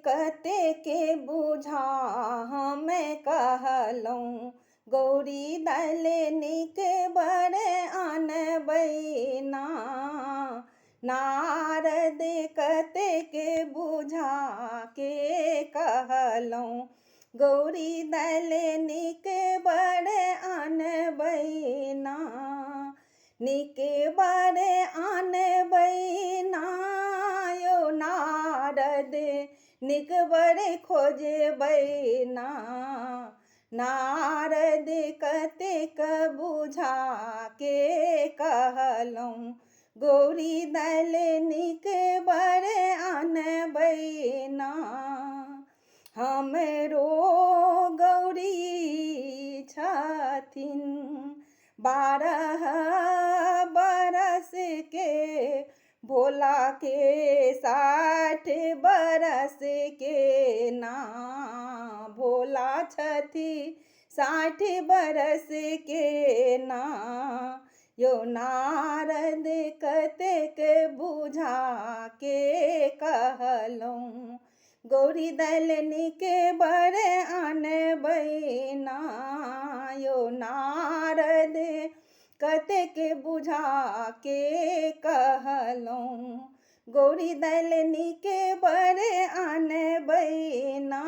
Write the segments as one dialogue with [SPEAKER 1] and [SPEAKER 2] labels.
[SPEAKER 1] कते के बुझा हमें कहलौं। गौरी दलनी के बड़े अनबैना। नारद कते के बुझा के कहलौं। गौरी दलनी के बड़े अनबैना। निके बड़े अनबैना यो नारद निक बड़े खोजबैना। नारद कतेक बुझा के कहलौं। गौरी दलनी के बड़े अनबैना। हमरो गौरी छथिन 12 बरस के। भोला के 60 बरस के ना। भोला छथि 60 बरस के ना। यो नारद कतेक बुझा के कहलौं। गौरी दलनी के बड़े अनबैना। यो नारद कतेक बुझा के कहलौं। गौरी दलनी के बड़े अनबैना।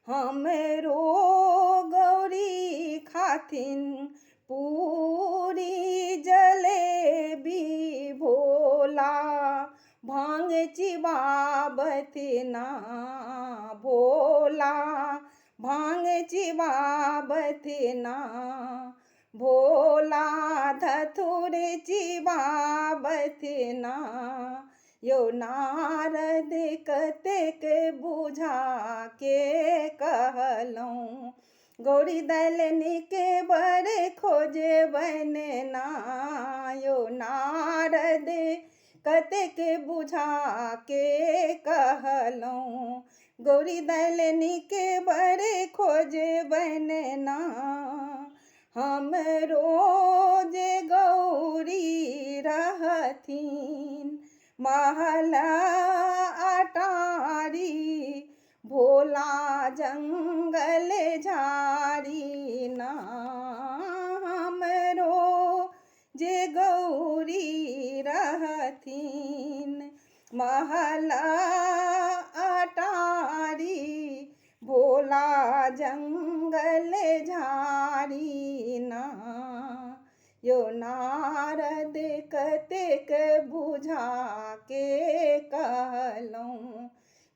[SPEAKER 1] हमरो गौरी खाथिन पूरी जलेबी। भोला भांग चिबाबथिना। भोला भांग चिबाबथिना। भोला धतूर चिबाबथिना। यो नारद कतेक बुझा के कहलौं। गौरी दलनी के बड़े खोजबैन ना। यो नारद कतेक बुझा के कहलौं। गौरी दलनी के बड़े खोजबैन ना। हमरो जे गौरी रहथिन महल अटारी। भोला जंगल झाड़ी ना। हमरो जे गौरी रहथिन महल अटारी। भोला जंगल झाड़ी ना। यो नारद कतेक बुझा के कहलौं।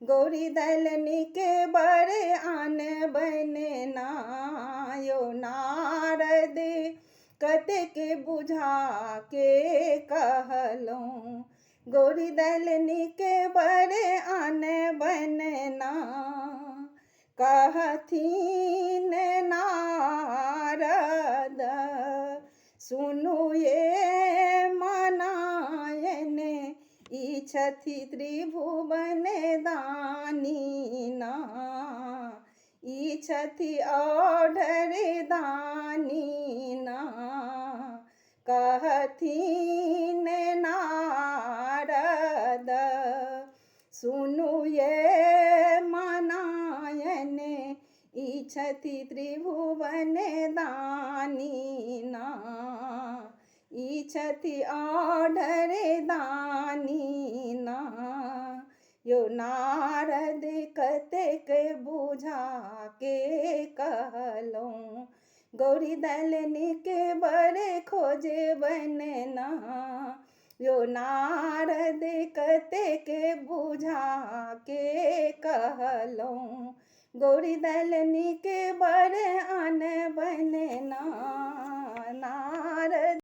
[SPEAKER 1] गौरी दलनी के बड़े अनबैन ना। यो नारद कतेक बुझा के कहलौं। गौरी दलनी के बड़े अनबैन ना। कहथिन नारद सुनु ये मनायन। ई छथि त्रिभुवन दानी ना। ई छथि औढर दानी ना। कहथिन नारद सुनु ये मनायन। ई छथि त्रिभुवन दानी ना। ई छथि औढर दानी ना। यो नारद कतेक बुझा के कहलौं। गौरी दलनी के बड़े खोजबैन ना। यो नारद कतेक बुझा के कहलौं। गौरी दलनी के बड़े अनबैन ना। नारद